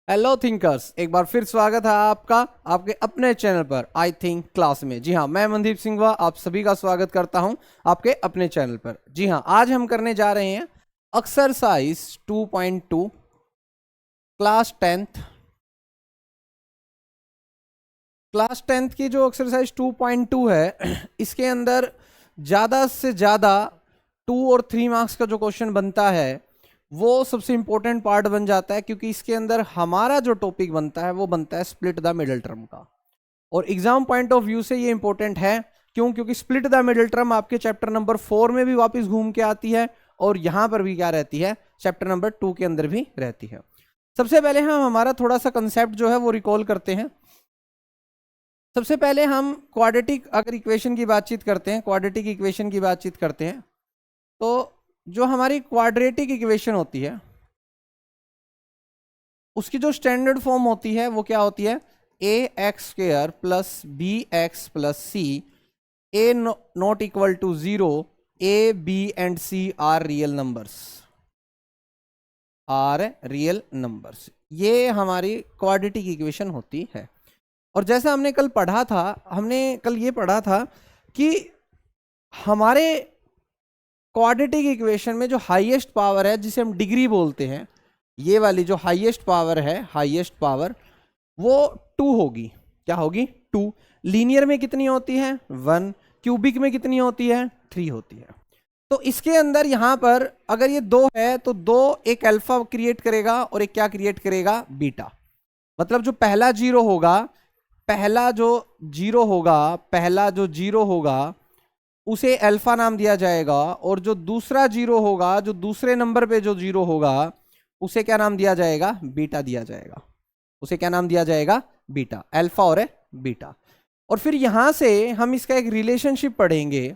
Hello thinkers, एक बार फिर स्वागत है आपका आपके अपने चैनल पर आई थिंक क्लास में। जी हाँ, मैं मनदीप सिंह आप सभी का स्वागत करता हूं आपके अपने चैनल पर। जी हाँ, आज हम करने जा रहे हैं exercise 2.2 class 10th। Class 10th की जो एक्सरसाइज 2.2 है इसके अंदर ज़्यादा से ज़्यादा 2 और 3 मार्क्स का जो क्वेश्चन बनता है वो सबसे इंपॉर्टेंट पार्ट बन जाता है, क्योंकि इसके अंदर हमारा जो टॉपिक बनता है वो बनता है स्प्लिट द मिडिल टर्म का। और एग्जाम पॉइंट ऑफ व्यू से ये इंपॉर्टेंट है, क्यों? क्योंकि स्प्लिट द मिडिल टर्म आपके चैप्टर नंबर 4 में भी वापस घूम के आती है और यहां पर भी क्या रहती है, चैप्टर नंबर 2 के अंदर भी रहती है। सबसे पहले हम हमारा थोड़ा सा कंसेप्ट जो है वो रिकॉल करते हैं। सबसे पहले हम क्वाड्रेटिक अगर इक्वेशन की बातचीत करते हैं, क्वाड्रेटिक इक्वेशन की बातचीत करते हैं, तो जो हमारी क्वाड्रेटिक इक्वेशन होती है उसकी जो स्टैंडर्ड फॉर्म होती है वो क्या होती है, a x square plus b x plus c, a not equal to 0, a b and c are real numbers, ये हमारी क्वाड्रेटिक इक्वेशन होती है। और जैसा हमने कल पढ़ा था, हमने कल ये पढ़ा था कि हमारे क्वाड्रेटिक इक्वेशन में जो हाईएस्ट पावर है जिसे हम डिग्री बोलते हैं, ये वाली जो हाईएस्ट पावर है, हाईएस्ट पावर वो 2 होगी। क्या होगी? 2। लीनियर में कितनी होती है? 1। क्यूबिक में कितनी होती है? 3 होती है। तो इसके अंदर यहां पर अगर ये 2 है तो 2 एक अल्फा क्रिएट करेगा और एक क्या क्रिएट करेगा? बीटा। मतलब जो पहला जीरो होगा उसे अल्फा नाम दिया जाएगा, और जो दूसरा जीरो होगा, जो दूसरे नंबर पे जो जीरो होगा उसे क्या नाम दिया जाएगा? बीटा दिया जाएगा। उसे क्या नाम दिया जाएगा? बीटा। अल्फा और बीटा। और फिर यहां से हम इसका एक रिलेशनशिप पढ़ेंगे,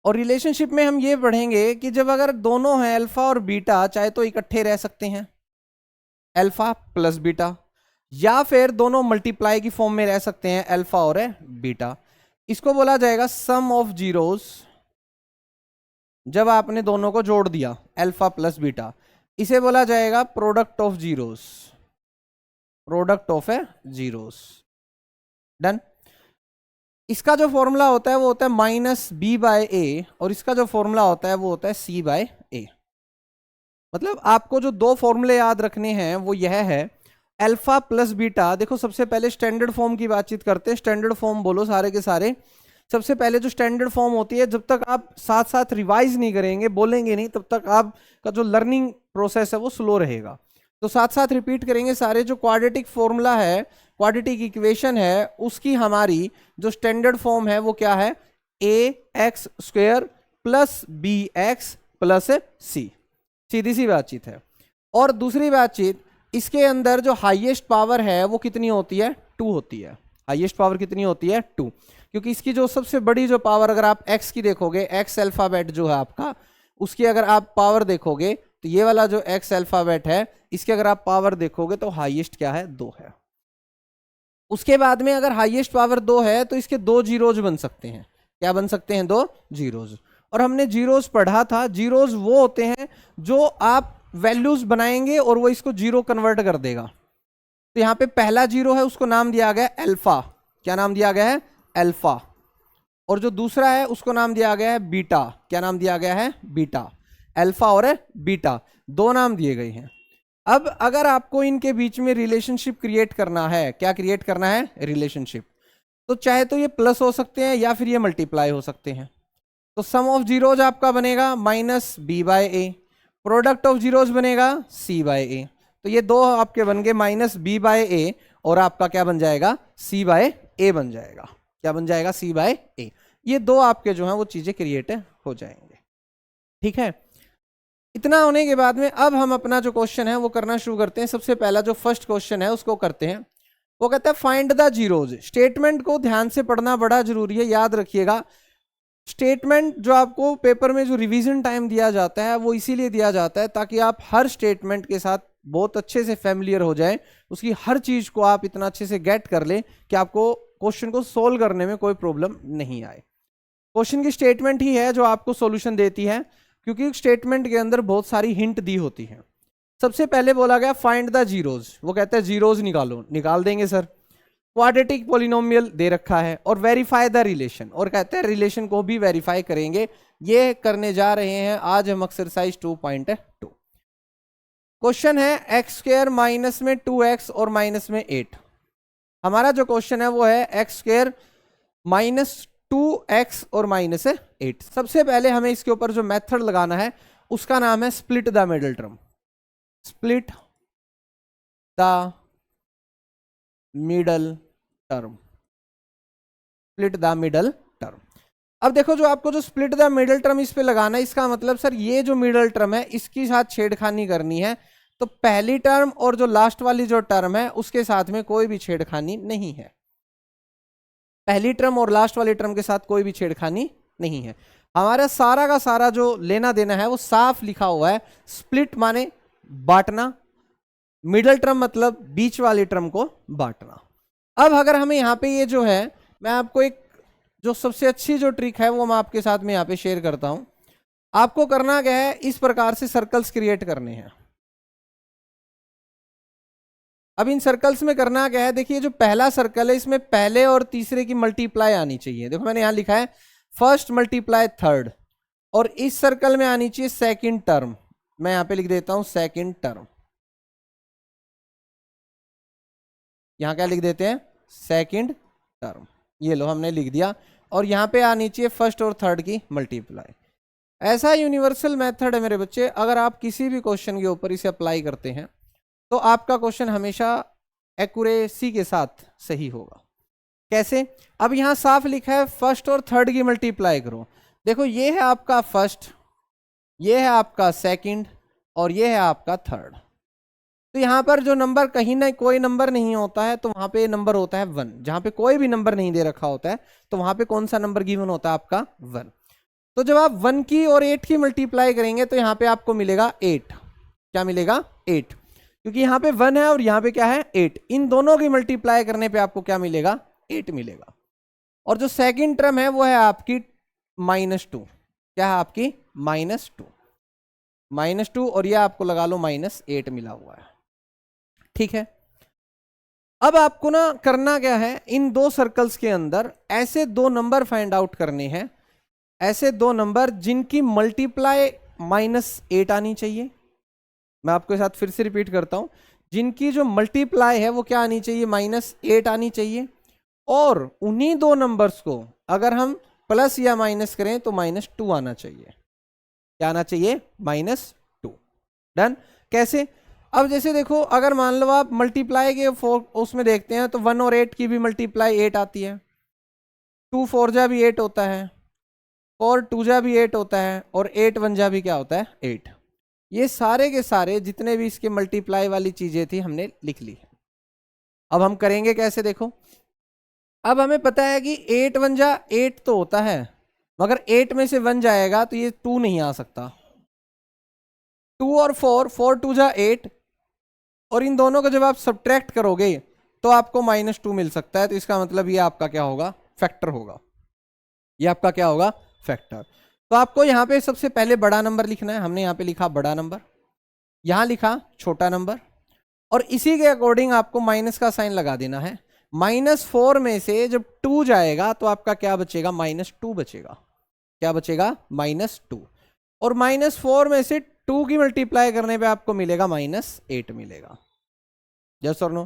और रिलेशनशिप में हम ये पढ़ेंगे कि जब अगर दोनों हैं अल्फा और बीटा, चाहे तो इकट्ठे रह सकते हैं अल्फा प्लस बीटा, या फिर दोनों मल्टीप्लाई की फॉर्म में रह सकते हैं अल्फा और बीटा। इसको बोला जाएगा सम ऑफ जीरोस। जब आपने दोनों को जोड़ दिया अल्फा प्लस बीटा, इसे बोला जाएगा प्रोडक्ट ऑफ जीरोस। डन। इसका जो फॉर्मूला होता है वो होता है माइनस बी बाय ए, और इसका जो फॉर्मूला होता है वो होता है सी बाय ए। मतलब आपको जो दो फॉर्मूले याद रखने हैं वो यह है, अल्फा प्लस बीटा। देखो सबसे पहले स्टैंडर्ड फॉर्म की बातचीत करते हैं। स्टैंडर्ड फॉर्म बोलो सारे के सारे। सबसे पहले जो स्टैंडर्ड फॉर्म होती है, जब तक आप साथ साथ रिवाइज नहीं करेंगे, बोलेंगे नहीं, तब तक आपका जो लर्निंग प्रोसेस है वो स्लो रहेगा। तो साथ साथ रिपीट करेंगे सारे। जो क्वाड्रेटिक फॉर्मूला है, क्वाड्रेटिक इक्वेशन है, उसकी हमारी जो स्टैंडर्ड फॉर्म है वो क्या है? A x square plus b x plus c. सीधी सी बातचीत है। और दूसरी बातचीत, इसके अंदर जो हाईएस्ट पावर है वो कितनी होती है? 2 होती है। हाईएस्ट पावर कितनी होती है? 2। क्योंकि इसकी जो सबसे बड़ी जो पावर, अगर आप x की देखोगे, x अल्फाबेट जो है आपका, उसकी अगर आप पावर देखोगे तो ये वाला जो x अल्फाबेट है, इसकी अगर आप पावर देखोगे तो हाईएस्ट क्या है? 2 है। उसके बाद में अगर हाईएस्ट पावर 2 है तो इसके 2 जीरोज बन सकते हैं। क्या बन सकते हैं? 2 जीरोज। और हमने जीरोज पढ़ा था, जीरोज वो होते हैं जो आप वैल्यूज बनाएंगे और वो इसको जीरो कन्वर्ट कर देगा। तो यहां पे पहला जीरो है, उसको नाम दिया गया अल्फा। क्या नाम दिया गया है? अल्फा। और जो दूसरा है उसको नाम दिया गया है बीटा। क्या नाम दिया गया है? बीटा। अल्फा और बीटा, 2 नाम दिए गए हैं। अब अगर आपको इनके बीच में रिलेशनशिप क्रिएट करना है, क्या क्रिएट करना है? रिलेशनशिप। तो चाहे तो ये प्लस हो सकते हैं या फिर ये मल्टीप्लाई हो सकते हैं। तो सम ऑफ जीरोज आपका बनेगा minus B by A, product of zeros बनेगा सी बाय ए। तो ये 2 आपके बन गए माइनस बी बाय ए, और आपका क्या बन जाएगा? सी बाय ए बन जाएगा। क्या बन जाएगा? सी बाय ए। ये 2 आपके जो हैं वो चीजें क्रिएट हो जाएंगे। ठीक है। इतना होने के बाद में अब हम अपना जो क्वेश्चन है वो करना शुरू करते हैं। सबसे पहला जो फर्स्ट क्वेश्चन है उसको करते हैं। वो कहता है फाइंड द जीरोज। स्टेटमेंट को ध्यान से पढ़ना बड़ा जरूरी है, याद रखिएगा। स्टेटमेंट जो आपको पेपर में जो रिवीजन टाइम दिया जाता है वो इसीलिए दिया जाता है ताकि आप हर स्टेटमेंट के साथ बहुत अच्छे से फैमिलियर हो जाएं, उसकी हर चीज को आप इतना अच्छे से गेट कर लें कि आपको क्वेश्चन को सोल्व करने में कोई प्रॉब्लम नहीं आए। क्वेश्चन की स्टेटमेंट ही है जो आपको सॉल्यूशन देती है, क्योंकि स्टेटमेंट के अंदर बहुत सारी हिंट दी होती है। सबसे पहले बोला गया फाइंड द जीरोज, वो कहते हैं जीरोज निकालो, निकाल देंगे सर। क्वाड्रेटिक पॉलिनोमियल दे रखा है और वेरीफाई द रिलेशन, और कहते हैं रिलेशन को भी वेरीफाई करेंगे। ये करने जा रहे हैं आज हम एक्सरसाइज 2.2। क्वेश्चन है एक्स स्क्वायर माइनस में 2x और माइनस में 8। हमारा जो क्वेश्चन है वो है एक्स स्क्वायर माइनस 2x और माइनस 8। सबसे पहले हमें इसके ऊपर जो मेथड लगाना है उसका नाम है split the middle term. Split the middle term, split the middle term. अब देखो जो आपको जो स्प्लिट द मिडल टर्म इस पे लगाना है, इसका मतलब सर ये जो मिडल टर्म है इसके साथ छेड़खानी करनी है, तो पहली टर्म और जो लास्ट वाली जो टर्म है उसके साथ में कोई भी छेड़खानी नहीं है। पहली टर्म और लास्ट वाली टर्म के साथ कोई भी छेड़खानी नहीं है। हमारा सारा का सारा जो लेना देना है वो साफ लिखा हुआ है। स्प्लिट माने बांटना, मिडल टर्म मतलब बीच वाली टर्म को बांटना। अब अगर हमें यहाँ पे ये जो है, मैं आपको एक जो सबसे अच्छी जो ट्रिक है वो मैं आपके साथ में यहाँ पे शेयर करता हूं। आपको करना क्या है, इस प्रकार से सर्कल्स क्रिएट करने हैं। अब इन सर्कल्स में करना क्या है, देखिए जो पहला सर्कल है इसमें पहले और तीसरे की मल्टीप्लाई आनी चाहिए। देखो मैंने यहां लिखा है फर्स्ट मल्टीप्लाई थर्ड, और इस सर्कल में आनी चाहिए सेकंड टर्म। मैं यहां पे लिख देता हूं सेकंड टर्म। यहां क्या लिख देते हैं, सेकंड टर्म। ये लो हमने लिख दिया, और यहां पे आनी चाहिए फर्स्ट और थर्ड की मल्टीप्लाई। ऐसा यूनिवर्सल मेथड है मेरे बच्चे, अगर आप किसी भी क्वेश्चन के ऊपर इसे अप्लाई करते हैं तो आपका क्वेश्चन हमेशा एक्यूरेसी के साथ सही होगा। कैसे, अब यहां साफ लिखा है फर्स्ट और थर्ड की मल्टीप्लाई करो। देखो ये है आपका फर्स्ट, ये है आपका सेकंड, और ये है आपका थर्ड। तो यहां पर जो नंबर कहीं ना कोई नंबर नहीं होता है तो वहां पे नंबर होता है 1। जहां पे कोई भी नंबर नहीं दे रखा होता है तो वहां पे कौन सा नंबर गिवन होता है, आपका 1। तो जब आप 1 की और 8 की मल्टीप्लाई करेंगे तो यहां पे आपको मिलेगा 8। क्या मिलेगा, 8, क्योंकि यहाँ पे 1 है और यहाँ पे क्या है 8। इन दोनों की मल्टीप्लाई करने पे आपको क्या मिलेगा, 8 मिलेगा। और जो सेकंड टर्म है वो है आपकी -2। क्या है आपकी -2, और ये आपको लगा लो -8 मिला हुआ है। ठीक है, अब आपको ना करना क्या है, इन दो सर्कल्स के अंदर ऐसे दो नंबर फाइंड आउट करने हैं, ऐसे दो नंबर जिनकी मल्टीप्लाई -8 आनी चाहिए। मैं आपके साथ फिर से रिपीट करता हूं, जिनकी जो मल्टीप्लाई है वो क्या आनी चाहिए, -8 आनी चाहिए। और उन्हीं दो नंबर्स को अगर हम प्लस या माइनस करें तो -2 आना चाहिए। क्या आना चाहिए, -2। डन। कैसे, अब जैसे देखो अगर मान लो आप मल्टीप्लाई के उसमें देखते हैं तो 1 और 8 की भी मल्टीप्लाई 8 आती है। 2 4 जा भी 8 होता है, 4 2 जा भी 8 होता है, और 8 1 जा भी क्या होता है, 8। ये सारे के सारे जितने भी इसके मल्टीप्लाई वाली चीजें थी हमने लिख ली। अब हम करेंगे कैसे, देखो अब हमें पता है कि 8 1 जा 8 तो होता है, मगर 8 में से 1 जाएगा तो ये 2 नहीं आ सकता। 2 और 4 4 2 जा 8, और इन दोनों को जब आप सब्ट्रैक्ट करोगे तो आपको -2 मिल सकता है। तो इसका मतलब ये आपका क्या होगा, फैक्टर होगा। ये आपका क्या होगा, फैक्टर। तो आपको यहां पे सबसे पहले बड़ा नंबर लिखना है। हमने यहां पे लिखा बड़ा नंबर, यहां लिखा छोटा नंबर, और इसी के अकॉर्डिंग आपको माइनस का साइन लगा देना है। -4 में से जब 2 जाएगा तो आपका क्या बचेगा, -2 बचेगा। क्या बचेगा, -2। और -4 में से 2 की मल्टीप्लाई करने पे आपको मिलेगा -8 मिलेगा। यस और नो।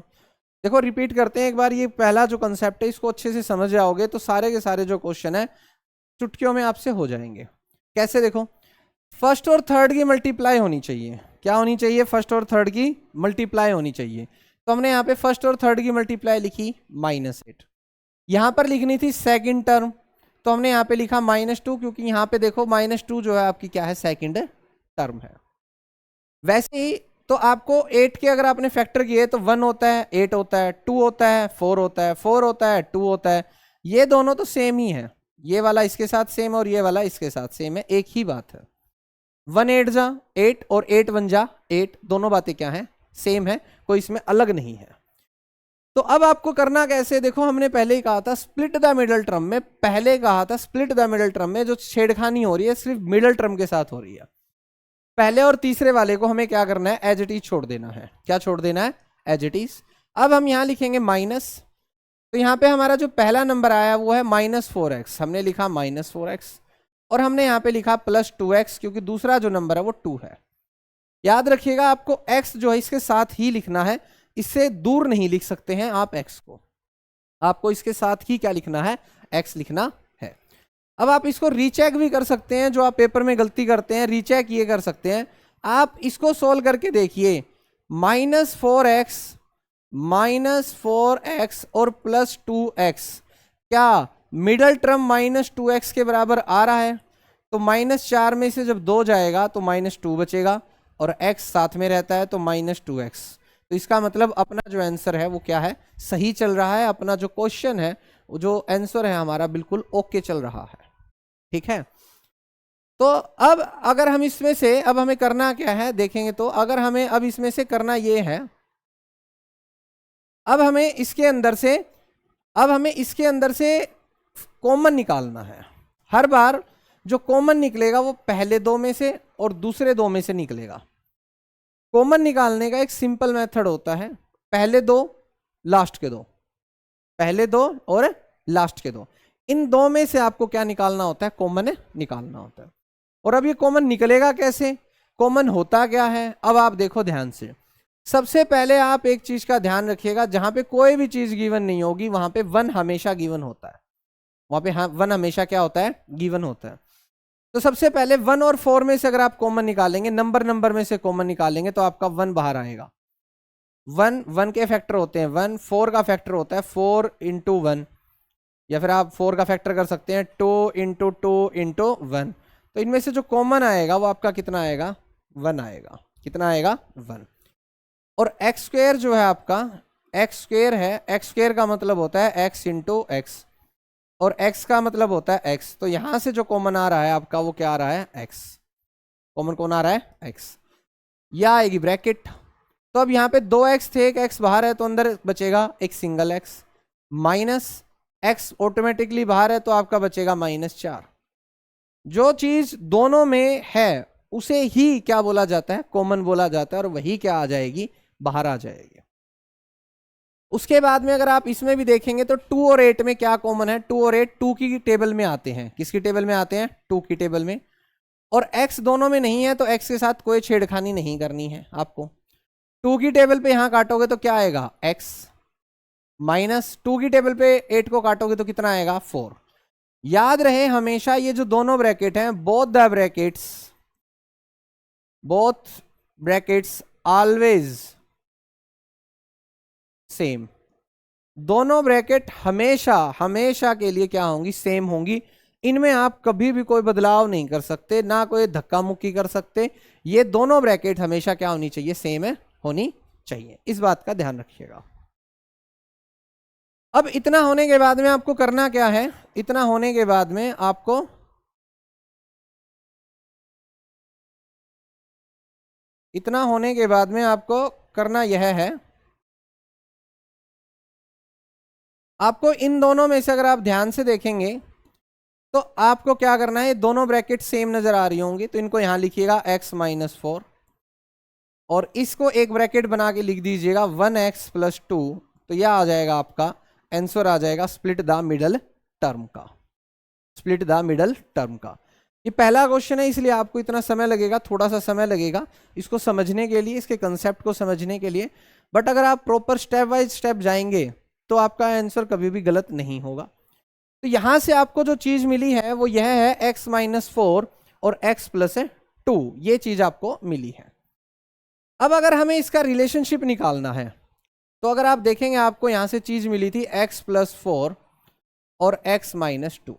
देखो रिपीट करते हैं एक बार, ये पहला जो कंसेप्ट है इसको अच्छे से समझ जाओगे तो सारे के सारे जो क्वेश्चन है चुटकियों में आपसे हो जाएंगे। कैसे, देखो फर्स्ट और थर्ड की मल्टीप्लाई होनी चाहिए। क्या होनी चाहिए, फर्स्ट और थर्ड की मल्टीप्लाई होनी चाहिए। तो हमने यहाँ पे फर्स्ट और थर्ड की मल्टीप्लाई लिखी -8। यहाँ पर लिखनी थी सेकंड टर्म, तो हमने यहाँ पे लिखा -2, क्योंकि यहाँ पे देखो -2 जो है आपकी क्या है, सेकंड टर्म है। वैसे ही तो आपको 8 के अगर आपने फैक्टर किए तो 1 होता है, 8 होता है, 2 होता है, 4 होता है, 4 होता है, 2 होता है। ये दोनों तो सेम ही है, ये वाला इसके साथ सेम और ये वाला इसके साथ सेम है, एक ही बात है। 1 8 जा 8 और 8 1 जा 8, दोनों बातें क्या हैं, सेम है, कोई इसमें अलग नहीं है। तो अब आपको करना कैसे, देखो हमने पहले ही कहा था स्प्लिट द मिडल टर्म में, पहले कहा था स्प्लिट द मिडल टर्म में जो छेड़खानी हो रही है सिर्फ मिडल टर्म के साथ हो रही है। पहले और तीसरे वाले को हमें क्या करना है, एज इट इज छोड़ देना है। क्या छोड़ देना है, एज इट इज। अब हम यहां लिखेंगे माइनस, तो यहाँ पे हमारा जो पहला नंबर आया वो है -4x, हमने लिखा -4x, और हमने यहाँ पे लिखा +2x, क्योंकि दूसरा जो नंबर है वो 2 है। याद रखिएगा आपको x जो है इसके साथ ही लिखना है, इससे दूर नहीं लिख सकते हैं आप x को, आपको इसके साथ ही क्या लिखना है, x लिखना है। अब आप इसको रीचेक भी कर सकते हैं, जो आप पेपर में गलती करते हैं रीचेक ये कर सकते हैं। आप इसको सोल्व करके देखिए, -4x और +2x, क्या मिडल टर्म -2x के बराबर आ रहा है? तो -4 में से जब 2 जाएगा तो -2 बचेगा, और x साथ में रहता है तो -2x। तो इसका मतलब अपना जो आंसर है वो क्या है, सही चल रहा है। अपना जो क्वेश्चन है, जो आंसर है हमारा बिल्कुल ओके चल रहा है। ठीक है, तो अब अगर हम इसमें से, अब हमें करना क्या है देखेंगे, तो अगर हमें अब इसमें से करना ये है, अब हमें इसके अंदर से कॉमन निकालना है। हर बार जो कॉमन निकलेगा वो पहले 2 में से और दूसरे 2 में से निकलेगा। कॉमन निकालने का एक सिंपल मेथड होता है, पहले 2 लास्ट के 2, पहले 2 और लास्ट के 2, इन 2 में से आपको क्या निकालना होता है, कॉमन निकालना होता है। और अब ये कॉमन निकलेगा कैसे, कॉमन होता क्या है, अब आप देखो ध्यान से। सबसे पहले आप एक चीज का ध्यान रखिएगा, जहां पे कोई भी चीज गिवन नहीं होगी वहां पे 1 हमेशा गिवन होता है, वहां पे 1 हमेशा क्या होता है, गिवन होता है। तो सबसे पहले 1 और 4 में से अगर आप कॉमन निकालेंगे, नंबर में से कॉमन निकालेंगे, तो आपका 1 बाहर आएगा। 1 के फैक्टर होते हैं 1, 4 का फैक्टर होता है 4 × 1, या फिर आप 4 का फैक्टर कर सकते हैं 2 × 2 × 1। तो इनमें से जो कॉमन आएगा वो आपका कितना आएगा, 1 आएगा। कितना आएगा, 1। और x² जो है आपका, x² है, x² का मतलब होता है x × x, और x का मतलब होता है x। तो यहां से जो कॉमन आ रहा है आपका वो क्या आ रहा है, x। कॉमन कौन आ रहा है, x। या आएगी ब्रैकेट, तो अब यहाँ पे 2x थे, एक x बाहर है तो अंदर बचेगा एक single x, minus x automatically बाहर है तो आपका बचेगा -4। जो चीज दोनों में है उसे ही क्या बोला जाता है, कॉमन बोला जाता है, और वही क्या आ जाएगी, बाहर आ जाएगी। उसके बाद में अगर आप इसमें भी देखेंगे तो 2 और 8 में क्या कॉमन है, 2 और 8 2 की टेबल में आते हैं। किसकी टेबल में आते हैं, 2 की टेबल में। और x दोनों में नहीं है तो x के साथ कोई छेड़खानी नहीं करनी है आपको। 2 की टेबल पे यहां काटोगे तो क्या आएगा, x, माइनस 2 की टेबल पे 8 को काटोगे तो कितना आएगा, 4। याद रहे हमेशा ये जो दोनों ब्रैकेट हैं, बोथ ब्रैकेट्स ऑलवेज सेम। दोनों ब्रैकेट हमेशा के लिए क्या होंगी, सेम होंगी। इनमें आप कभी भी कोई बदलाव नहीं कर सकते, ना कोई धक्का मुक्की कर सकते। ये दोनों ब्रैकेट हमेशा क्या होनी चाहिए, सेम है, होनी चाहिए। इस बात का ध्यान रखिएगा। अब इतना होने के बाद में आपको करना क्या है, इतना होने के बाद में आपको करना यह है, आपको इन दोनों में से अगर आप ध्यान से देखेंगे तो आपको क्या करना है, दोनों ब्रैकेट सेम नजर आ रही होंगी तो इनको यहां लिखिएगा x - 4, और इसको एक ब्रैकेट बना के लिख दीजिएगा 1x + 2। तो यह आ जाएगा आपका आंसर, आ जाएगा स्प्लिट द मिडल टर्म का। ये पहला क्वेश्चन है इसलिए आपको इतना समय लगेगा, थोड़ा सा समय लगेगा इसको समझने के लिए, इसके कंसेप्ट को समझने के लिए। बट अगर आप प्रॉपर स्टेप बाय स्टेप जाएंगे तो आपका आंसर कभी भी गलत नहीं होगा। तो यहां से आपको जो चीज मिली है वो यह है x - 4 और x + 2, ये चीज आपको मिली है। अब अगर हमें इसका रिलेशनशिप निकालना है तो अगर आप देखेंगे आपको यहां से चीज मिली थी x + 4 और x - 2।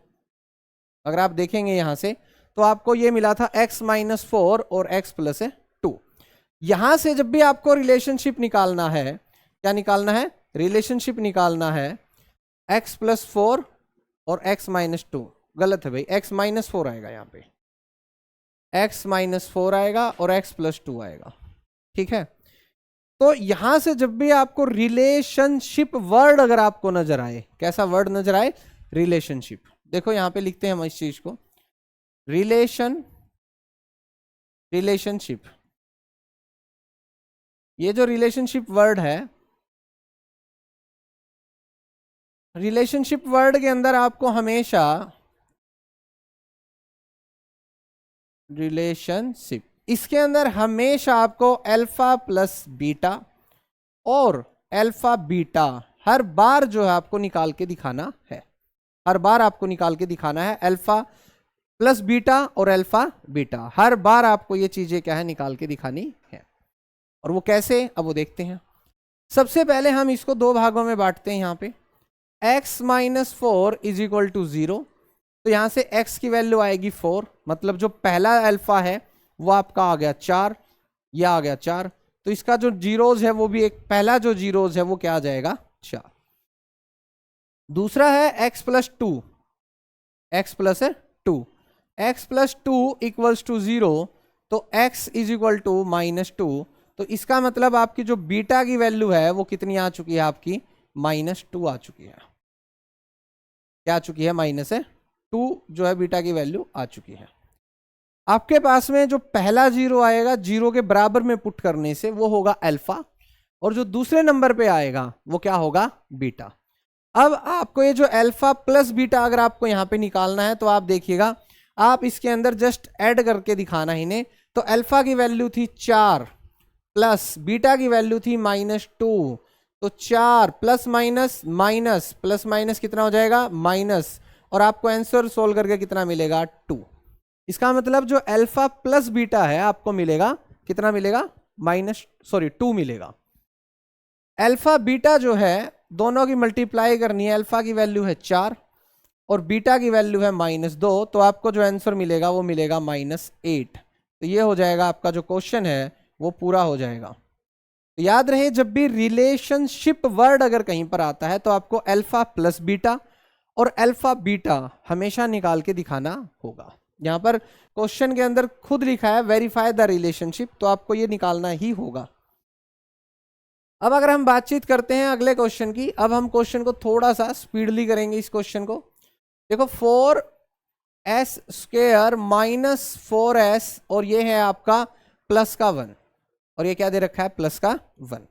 अगर आप देखेंगे यहां से तो आपको ये मिला था x - 4 और x + 2। यहां से जब भी आपको रिलेशनशिप निकालना है, क्या निकालना है, रिलेशनशिप निकालना है x + 4 और x - 2। गलत है भाई, x - 4 आएगा यहाँ पे, x - 4 आएगा और x + 2 आएगा। ठीक है, तो यहां से जब भी आपको रिलेशनशिप वर्ड अगर आपको नजर आए, कैसा वर्ड नजर आए, रिलेशनशिप। देखो यहां पे लिखते हैं हम इस चीज को, रिलेशनशिप रिलेशनशिप, ये जो रिलेशनशिप वर्ड है, रिलेशनशिप वर्ड के अंदर आपको हमेशा रिलेशनशिप, इसके अंदर हमेशा आपको अल्फा प्लस बीटा और अल्फा बीटा हर बार जो है आपको निकाल के दिखाना है, हर बार आपको निकाल के दिखाना है। अल्फा प्लस बीटा और अल्फा बीटा हर बार आपको ये चीजें क्या है निकाल के दिखानी है। और वो कैसे, अब वो देखते हैं। सबसे पहले हम इसको दो भागों में बांटते हैं। यहाँ पे x minus 4 is equal to 0, तो यहां से x की वैल्यू आएगी 4, मतलब जो पहला अल्फा है वो आपका आ गया 4, यह आ गया 4, तो इसका जो जीरोज है वो भी एक, पहला जो जीरोज है वो क्या आ जाएगा 4। दूसरा है x plus 2, x plus 2, x plus 2 equals to 0, तो x is equal to minus 2, तो इसका मतलब आपकी जो बीटा की वैल्यू है वो कितनी आ चुकी है, आपकी -2 आ चुकी है। क्या आ चुकी है, -2 जो है बीटा की वैल्यू आ चुकी है। आपके पास में जो पहला जीरो आएगा, जीरो के बराबर में पुट करने से वो होगा अल्फा, और जो दूसरे नंबर पे आएगा वो क्या होगा, बीटा। अब आपको ये जो अल्फा प्लस बीटा अगर आपको यहाँ पे निकालना है, तो आप देखिएगा, आप इसके अंदर जस्ट ऐड करके दिखाना ही नहीं। तो अल्फा की वैल्यू थी 4 प्लस बीटा की वैल्यू थी -2, तो 4 plus minus minus plus minus कितना हो जाएगा, माइनस, और आपको आंसर सोल्व करके कितना मिलेगा, 2। इसका मतलब जो अल्फा प्लस बीटा है आपको मिलेगा कितना मिलेगा, 2 मिलेगा। अल्फा बीटा जो है दोनों की मल्टीप्लाई करनी है, अल्फा की वैल्यू है 4 और बीटा की वैल्यू है -2, तो आपको जो आंसर मिलेगा वो मिलेगा -8। तो ये हो जाएगा आपका जो क्वेश्चन है वो पूरा हो जाएगा। तो याद रहे, जब भी रिलेशनशिप वर्ड अगर कहीं पर आता है तो आपको अल्फा प्लस बीटा और अल्फा बीटा हमेशा निकाल के दिखाना होगा। यहां पर क्वेश्चन के अंदर खुद लिखा है वेरीफाई द रिलेशनशिप, तो आपको ये निकालना ही होगा। अब अगर हम बातचीत करते हैं अगले क्वेश्चन की, अब हम क्वेश्चन को थोड़ा सा स्पीडली करेंगे। इस क्वेश्चन को देखो, 4s स्क्वायर माइनस 4s, और ये है आपका प्लस का 1, और ये क्या दे रखा है, प्लस का 1।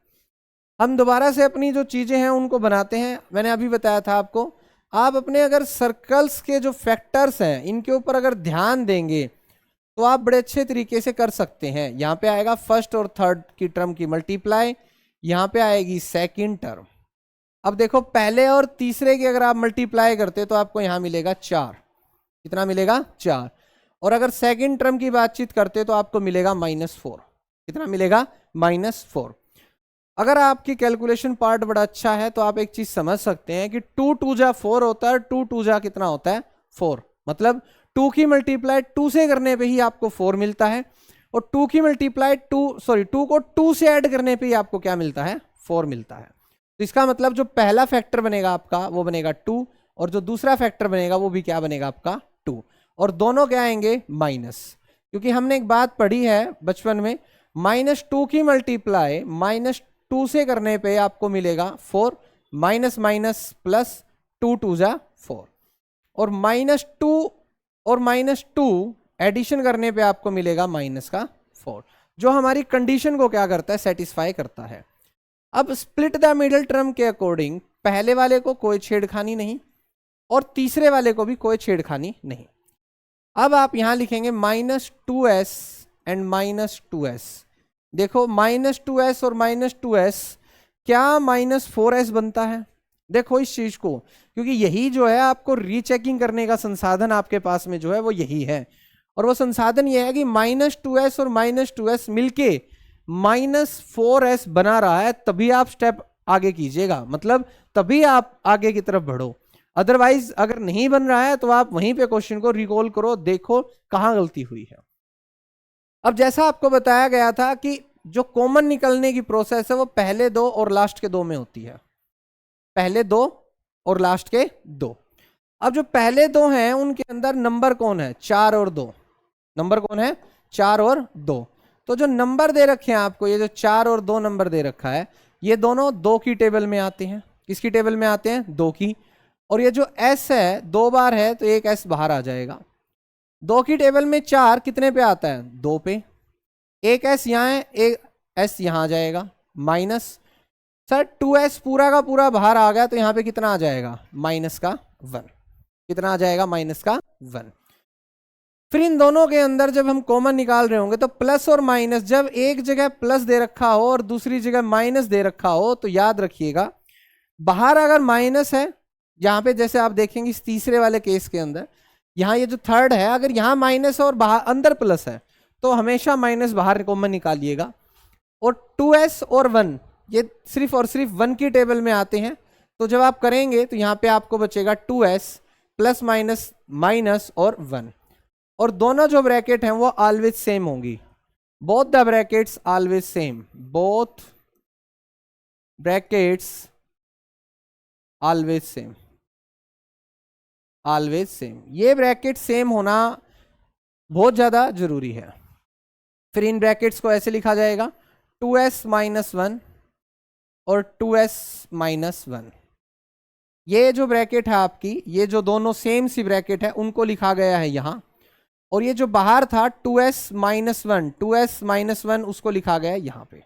हम दोबारा से अपनी जो चीजें हैं उनको बनाते हैं। मैंने अभी बताया था आपको, आप अपने अगर सर्कल्स के जो फैक्टर्स हैं इनके ऊपर अगर ध्यान देंगे तो आप बड़े अच्छे तरीके से कर सकते हैं। यहाँ पे आएगा फर्स्ट और थर्ड की टर्म की मल्टीप्लाई, यहाँ पे आएगी सेकंड टर्म। अब देखो, पहले और तीसरे की अगर आप मल्टीप्लाई करते तो आपको यहाँ मिलेगा 4, कितना मिलेगा, 4, और अगर सेकंड टर्म की बातचीत करते तो आपको मिलेगा -4, कितना मिलेगा, -4। अगर आपकी कैलकुलेशन पार्ट बड़ा अच्छा है तो आप एक चीज समझ सकते हैं कि 2 2 जा 4 होता है, 2 2 जा कितना होता है, 4, मतलब 2 की मल्टीप्लाई 2 से करने पे ही आपको 4 मिलता है, और 2 की मल्टीप्लाई 2 को 2 से ऐड करने पे ही आपको क्या मिलता है, 4 मिलता है। तो इसका मतलब जो पहला फैक्टर बनेगा आपका वो बनेगा 2, और जो दूसरा फैक्टर बनेगा वो भी क्या बनेगा आपका 2, और दोनों क्या आएंगे, माइनस, क्योंकि हमने एक बात पढ़ी है बचपन में, -2 की मल्टीप्लाई -2 से करने पे आपको मिलेगा 4, माइनस माइनस प्लस 2 2 जा 4, और -2 और -2 एडिशन करने पे आपको मिलेगा -4, जो हमारी कंडीशन को क्या करता है, सेटिस्फाई करता है। अब स्प्लिट द मिडिल टर्म के अकॉर्डिंग पहले वाले को कोई छेड़खानी नहीं और तीसरे वाले को भी कोई छेड़खानी नहीं। अब आप यहां लिखेंगे -2s एंड -2s। देखो, -2s और -2s क्या -4s बनता है, देखो इस चीज को, क्योंकि यही जो है आपको रीचेकिंग करने का संसाधन आपके पास में जो है वो यही है, और वो संसाधन ये है कि -2s और -2s मिलके -4s बना रहा है, तभी आप स्टेप आगे कीजिएगा, मतलब तभी आप आगे की तरफ बढ़ो। अदरवाइज अगर नहीं बन रहा है तो आप वहीं पे क्वेश्चन को रिकॉल करो, देखो कहां गलती हुई है। अब जैसा आपको बताया गया था कि जो कॉमन निकलने की प्रोसेस है वो पहले 2 और लास्ट के 2 में होती है, पहले 2 और लास्ट के 2। अब जो पहले 2 हैं उनके अंदर नंबर कौन है, 4 और 2, नंबर कौन है, 4 और 2। तो जो नंबर दे रखे हैं आपको, ये जो 4 और 2 नंबर दे रखा है, ये दोनों 2 की टेबल में आते हैं। किसकी टेबल में आते हैं, 2 की। और ये जो s है 2 बार है तो एक s बाहर आ जाएगा। 2 की टेबल में 4 कितने पे आता है, 2 पे, एक एस यहाँ है, एक एस यहाँ आ जाएगा, माइनस सर 2s पूरा का पूरा बाहर आ गया तो यहाँ पे कितना आ जाएगा, माइनस का 1। कितना आ जाएगा, माइनस का 1। फिर इन दोनों के अंदर जब हम कॉमन निकाल रहे होंगे तो प्लस और माइनस, जब एक जगह प्लस दे रखा हो और दूसरी जगह माइनस दे रखा हो तो याद रखिएगा बाहर अगर माइनस है, यहाँ पे जैसे आप देखेंगे इस तीसरे वाले केस के अंदर, यहाँ ये जो थर्ड है अगर यहाँ माइनस और बाहर अंदर प्लस है तो हमेशा माइनस बाहर कॉमन निकालिएगा। और 2s और 1 ये सिर्फ और सिर्फ 1 की टेबल में आते हैं, तो जब आप करेंगे तो यहाँ पे आपको बचेगा 2s प्लस माइनस माइनस और 1, और दोनों जो ब्रैकेट हैं वो ऑलवेज सेम होंगी। Both the brackets always same, both brackets always same, always same. ये ब्रैकेट सेम होना बहुत ज्यादा जरूरी है। फिर इन ब्रैकेट्स को ऐसे लिखा जाएगा 2s माइनस 1 और 2s माइनस 1। ये जो ब्रैकेट है आपकी, ये जो दोनों सेम सी ब्रैकेट है उनको लिखा गया है यहाँ, और ये जो बाहर था 2s माइनस 1, 2s माइनस 1 उसको लिखा गया है यहाँ पे।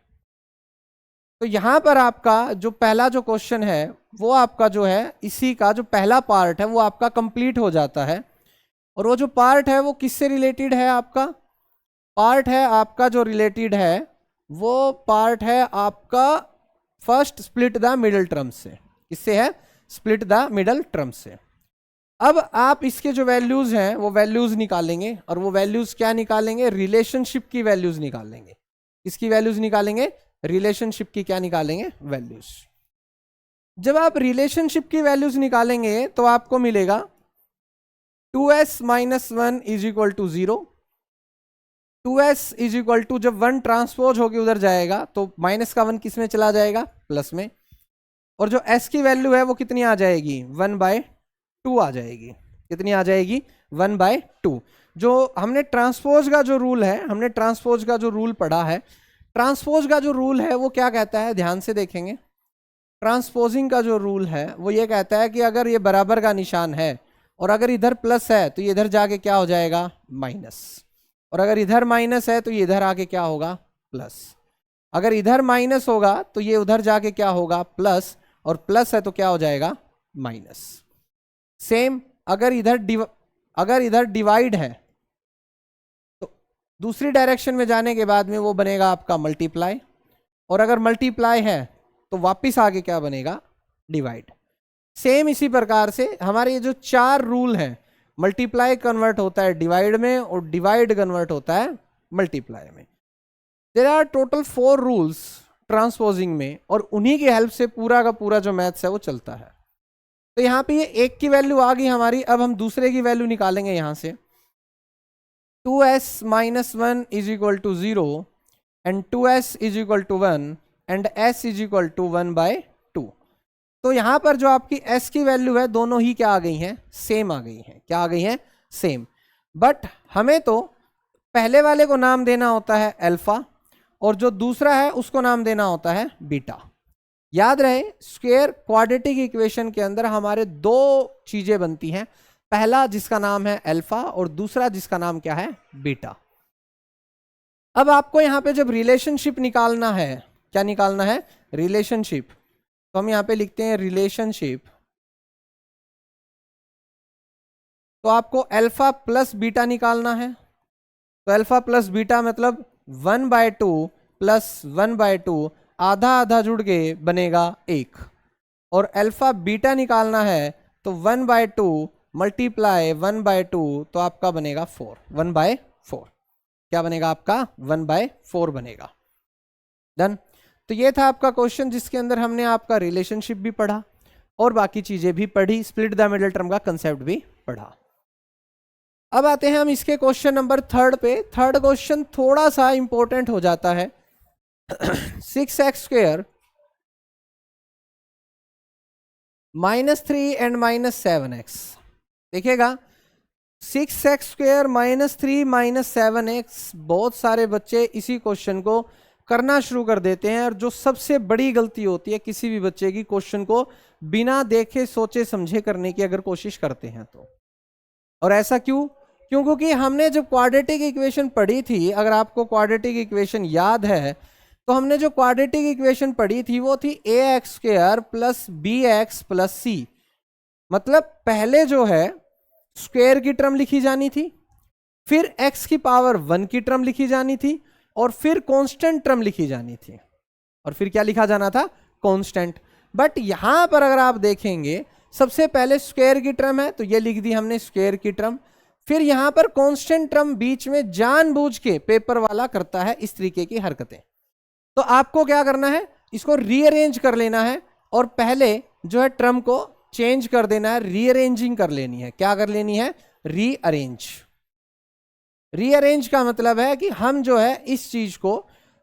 तो यहाँ पर आपका जो पहला जो क्वेश्चन है वो आपका जो है इसी का जो पहला पार्ट है वो आपका कंप्लीट हो जाता है। और वो जो पार्ट है वो किससे रिलेटेड है, आपका पार्ट है आपका जो रिलेटेड है वो पार्ट है आपका first split the middle term से। किससे है, स्प्लिट द मिडल टर्म से। अब आप इसके जो वैल्यूज हैं वो वैल्यूज निकालेंगे, और वो वैल्यूज क्या निकालेंगे, रिलेशनशिप की वैल्यूज निकालेंगे। किसकी वैल्यूज निकालेंगे, रिलेशनशिप की क्या निकालेंगे, वैल्यूज। जब आप रिलेशनशिप की वैल्यूज निकालेंगे तो आपको मिलेगा 2s minus 1 is equal to 0, 2s is equal to, जब 1 ट्रांसपोज होके उधर जाएगा तो माइनस का 1 किस में चला जाएगा, प्लस में, और जो s की वैल्यू है वो कितनी आ जाएगी, 1/2 आ जाएगी। कितनी आ जाएगी, 1/2। जो हमने ट्रांसपोज का जो रूल है, हमने ट्रांसपोज का जो रूल पढ़ा है, ट्रांसपोज का जो रूल है वो क्या कहता है, ध्यान से देखेंगे। ट्रांसपोजिंग का जो रूल है वो ये कहता है कि अगर ये बराबर का निशान है और अगर इधर प्लस है तो ये इधर जाके क्या हो जाएगा, माइनस, और अगर इधर माइनस है तो ये इधर आके क्या होगा, प्लस। अगर इधर माइनस होगा तो ये उधर जाके क्या होगा, प्लस, और प्लस है तो क्या हो जाएगा, माइनस। सेम अगर इधर डिवाइड है तो दूसरी डायरेक्शन में जाने के बाद में वो बनेगा आपका मल्टीप्लाई, और अगर मल्टीप्लाई है तो वापिस आगे क्या बनेगा, डिवाइड। सेम इसी प्रकार से हमारे ये जो 4 रूल हैं, मल्टीप्लाई कन्वर्ट होता है डिवाइड में और डिवाइड कन्वर्ट होता है मल्टीप्लाई में। There are total 4 rules transposing में, और उन्हीं की हेल्प से पूरा का पूरा जो मैथ्स है वो चलता है। तो यहाँ पे ये एक की वैल्यू आ गई हमारी, अब हम दूसरे की वैल्यू निकालेंगे यहाँ से। 2s minus 1 is equal to 0 and 2s is equal to 1 and s is equal to 1/2। तो यहाँ पर जो आपकी s की वैल्यू है दोनों ही क्या आ गई हैं, सेम आ गई हैं। क्या आ गई हैं, सेम। बट हमें तो पहले वाले को नाम देना होता है अल्फा, और जो दूसरा है उसको नाम देना होता है बीटा। याद रहे स्क्वायर क्वाड्रेटिक इक्वेशन के अंदर हमारे 2 चीजें बनती हैं, पहला जिसका नाम है अल्फा और दूसरा जिसका नाम क्या है, बीटा। अब आपको यहाँ पे जब रिलेशनशिप निकालना है, क्या निकालना है, रिलेशनशिप, तो हम यहाँ पे लिखते हैं रिलेशनशिप। तो आपको अल्फा प्लस बीटा निकालना है। तो अल्फा प्लस बीटा मतलब 1/2 प्लस 1/2, आधा आधा जुड़ के बनेगा 1, और अल्फा बीटा निकालना है तो 1/2 मल्टीप्लाई 1/2 तो आपका बनेगा 4, 1/4। क्या बनेगा आपका, 1/4 बनेगा। डन। तो ये था आपका क्वेश्चन जिसके अंदर हमने आपका रिलेशनशिप भी पढ़ा और बाकी चीजें भी पढ़ी, स्प्लिट द मिडल टर्म का कंसेप्ट भी पढ़ा। अब आते हैं हम इसके क्वेश्चन नंबर 3 पे। थर्ड क्वेश्चन थोड़ा सा इंपॉर्टेंट हो जाता है। 6x² -3 and -7x। देखिएगा 6x² -3 -7x, बहुत सारे बच्चे इसी क्वेश्चन को करना शुरू कर देते हैं, और जो सबसे बड़ी गलती होती है किसी भी बच्चे की, क्वेश्चन को बिना देखे सोचे समझे करने की अगर कोशिश करते हैं तो। और ऐसा क्यों, क्यों? क्योंकि हमने जब क्वाड्रेटिक इक्वेशन पढ़ी थी, अगर आपको क्वाड्रेटिक इक्वेशन याद है, तो हमने जो क्वाड्रेटिक इक्वेशन पढ़ी थी वो थी ax² plus bx plus c। मतलब पहले जो है स्क्वायर की टर्म लिखी जानी थी, फिर x की पावर 1 की टर्म लिखी जानी थी, और फिर कांस्टेंट टर्म लिखी जानी थी, और फिर क्या लिखा जाना था? कांस्टेंट। बट यहां पर अगर आप देखेंगे, सबसे पहले स्क्वायर की टर्म है तो ये लिख दी हमने स्क्वायर की टर्म, फिर यहां पर कांस्टेंट टर्म बीच में जानबूझ के पेपर वाला करता है इस तरीके की हरकतें। तो आपको क्या करना है, इसको रीअरेंज कर लेना है, और पहले जो है टर्म को चेंज कर देना है, रीअरेंजिंग कर लेनी है। क्या कर लेनी है? रीअरेंज। रीअरेंज का मतलब है कि हम जो है इस चीज को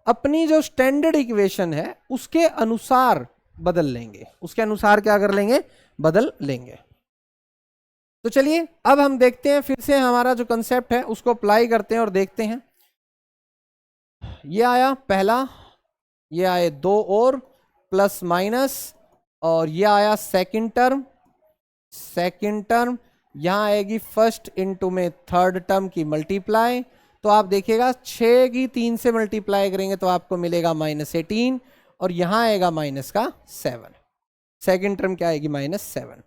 अपनी जो स्टैंडर्ड इक्वेशन है उसके अनुसार बदल लेंगे, उसके अनुसार क्या कर लेंगे? बदल लेंगे। तो चलिए अब हम देखते हैं, फिर से हमारा जो कंसेप्ट है उसको अप्लाई करते हैं और देखते हैं। ये आया पहला, ये आए दो और प्लस माइनस, और ये आया सेकंड टर्म। यहां आएगी फर्स्ट इनटू में थर्ड टर्म की मल्टीप्लाई, तो आप देखिएगा 6 की 3 से मल्टीप्लाई करेंगे तो आपको मिलेगा -18, और यहां आएगा माइनस का 7। सेकंड टर्म क्या आएगी? -7।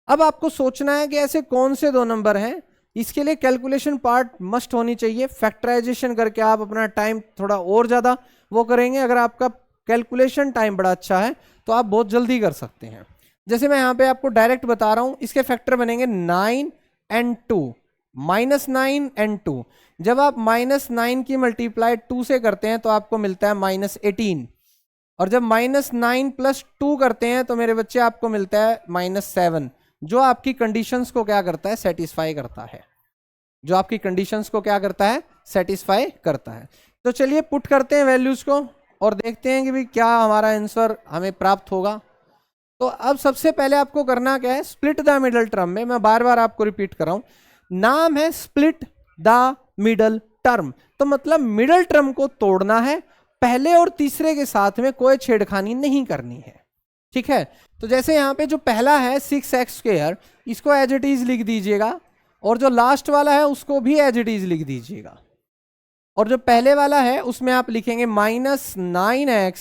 अब आपको सोचना है कि ऐसे कौन से दो नंबर हैं, इसके लिए कैलकुलेशन पार्ट मस्ट होनी चाहिए। फैक्टराइजेशन करके आप अपना टाइम थोड़ा और ज़्यादा वो करेंगे। अगर आपका कैलकुलेशन टाइम बड़ा अच्छा है तो आप बहुत जल्दी कर सकते हैं। जैसे मैं यहाँ पे आपको डायरेक्ट बता रहा हूँ, इसके फैक्टर बनेंगे 9 and 2, -9 and 2। जब आप -9 की मल्टीप्लाई 2 से करते हैं तो आपको मिलता है -18, और जब -9 + 2 करते हैं तो मेरे बच्चे आपको मिलता है -7, जो आपकी कंडीशंस को क्या करता है? सेटिस्फाई करता है। जो आपकी कंडीशंस को क्या करता है? सेटिस्फाई करता है। तो चलिए पुट करते हैं वैल्यूज को और देखते हैं कि भाई क्या हमारा आंसर हमें प्राप्त होगा। तो अब सबसे पहले आपको करना क्या है? स्प्लिट द मिडल टर्म में, मैं बार बार आपको रिपीट कर रहा हूं, नाम है स्प्लिट द मिडल टर्म। तो मतलब मिडल टर्म को तोड़ना है, पहले और तीसरे के साथ में कोई छेड़खानी नहीं करनी है। ठीक है? तो जैसे यहां पे जो पहला है 6x², इसको एज इट इज लिख दीजिएगा, और जो लास्ट वाला है उसको भी एज इट इज लिख दीजिएगा, और जो पहले वाला है उसमें आप लिखेंगे -9x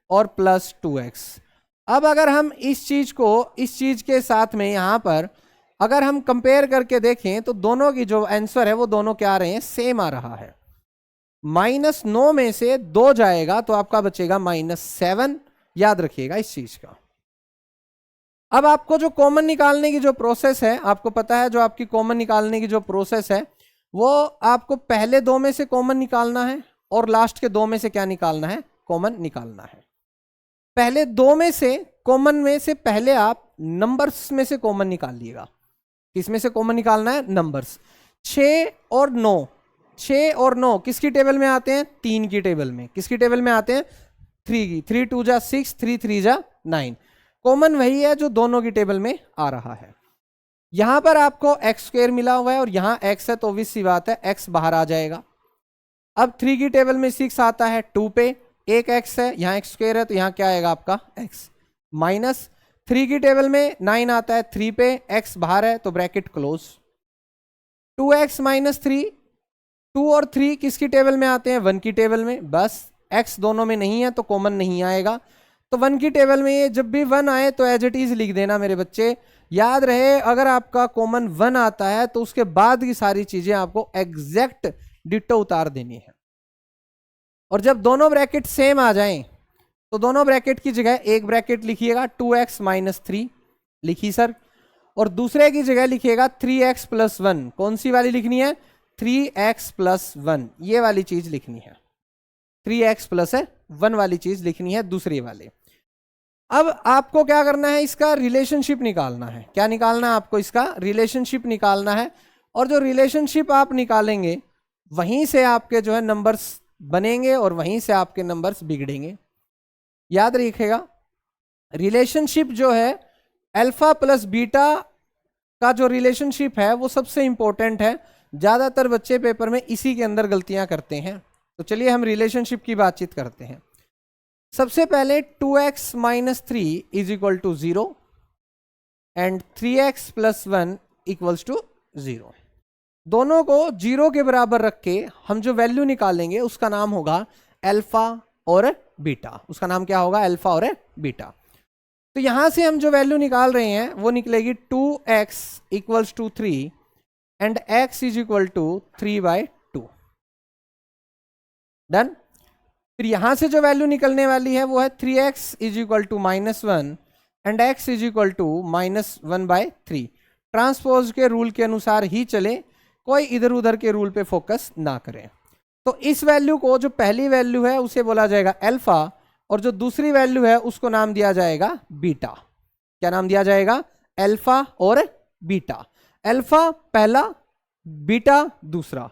और +2x। अब अगर हम इस चीज को इस चीज के साथ में यहां पर अगर हम कंपेयर करके देखें तो दोनों की जो आंसर है वो दोनों क्या आ रहे हैं? सेम आ रहा है। -9 में से 2 जाएगा तो आपका बचेगा -7। याद रखिएगा इस चीज का। अब आपको जो कॉमन निकालने की जो प्रोसेस है, आपको पता है जो आपकी कॉमन निकालने की जो प्रोसेस है वो आपको पहले 2 में से कॉमन निकालना है और लास्ट के 2 में से क्या निकालना है? कॉमन निकालना है। पहले 2 में से कॉमन में से पहले आप नंबर्स में से कॉमन निकालिएगा। किसमें से कॉमन निकालना है? नंबर्स। 6 और 9, 6 और 9 किसकी टेबल में आते हैं? 3 की टेबल में। किसकी टेबल में आते हैं? 3 की। 3 2 जा 6, 3 3 जा 9। कॉमन वही है जो दोनों की टेबल में आ रहा है। यहां पर आपको x² मिला हुआ है और यहां x है, तो obvious सी बात है x बाहर आ जाएगा। अब 3 की टेबल में 6 आता है 2 पे, एक x है, यहां x² है, तो यहां क्या आएगा आपका? x। माइनस 3 की टेबल में 9 आता है 3 पे, x बाहर है तो ब्रैकेट क्लोज। 2x - 3, 2 और 3 किसकी टेबल में आते हैं? 1 की टेबल में। बस x दोनों में नहीं है तो कॉमन नहीं आएगा। तो 1 की टेबल में ये जब भी 1 आए तो एज इट इज लिख देना मेरे बच्चे। याद रहे, अगर आपका कॉमन 1 आता है तो उसके बाद की सारी चीजें आपको एग्जैक्ट डिटो उतार देनी है। और जब दोनों ब्रैकेट सेम आ जाएं तो दोनों ब्रैकेट की जगह एक ब्रैकेट लिखिएगा 2x - 3 लिखी सर, और दूसरे की जगह लिखिएगा 3x + 1। कौन सी वाली लिखनी है? 3x + 1, ये वाली चीज लिखनी है। 3x + 1 वाली चीज लिखनी है दूसरी वाली। अब आपको क्या करना है? इसका रिलेशनशिप निकालना है। क्या निकालना है आपको? इसका रिलेशनशिप निकालना है। और जो रिलेशनशिप आप निकालेंगे वहीं से आपके जो है नंबर्स बनेंगे और वहीं से आपके नंबर्स बिगड़ेंगे। याद रखिएगा, रिलेशनशिप जो है अल्फा + बीटा का जो रिलेशनशिप है वो सबसे इंपॉर्टेंट है। ज्यादातर बच्चे पेपर में इसी के अंदर गलतियां करते हैं। तो चलिए हम रिलेशनशिप की बातचीत करते हैं। सबसे पहले 2x - 3 = 0 एंड 3x + 1 = 0। दोनों को 0 के बराबर रख के हम जो वैल्यू निकालेंगे उसका नाम होगा अल्फा और बीटा। उसका नाम क्या होगा? अल्फा और बीटा। तो यहां से हम जो वैल्यू निकाल रहे हैं वो निकलेगी 2x equals to 3 and x is equal to 3/2। Done. फिर यहां से जो वैल्यू निकलने वाली है वो है 3x is equal to -1 and x is equal to -1/3। Transpose के रूल के अनुसार ही चले, कोई इधर उधर के रूल पे फोकस ना करें। तो इस वैल्यू को, जो पहली वैल्यू है उसे बोला जाएगा अल्फा, और जो दूसरी वैल्यू है उसको नाम दिया जाएगा बीटा। क्या नाम दिया जाएगा? अल्फा और बीटा। अल्फा पहला, बीटा दूसरा।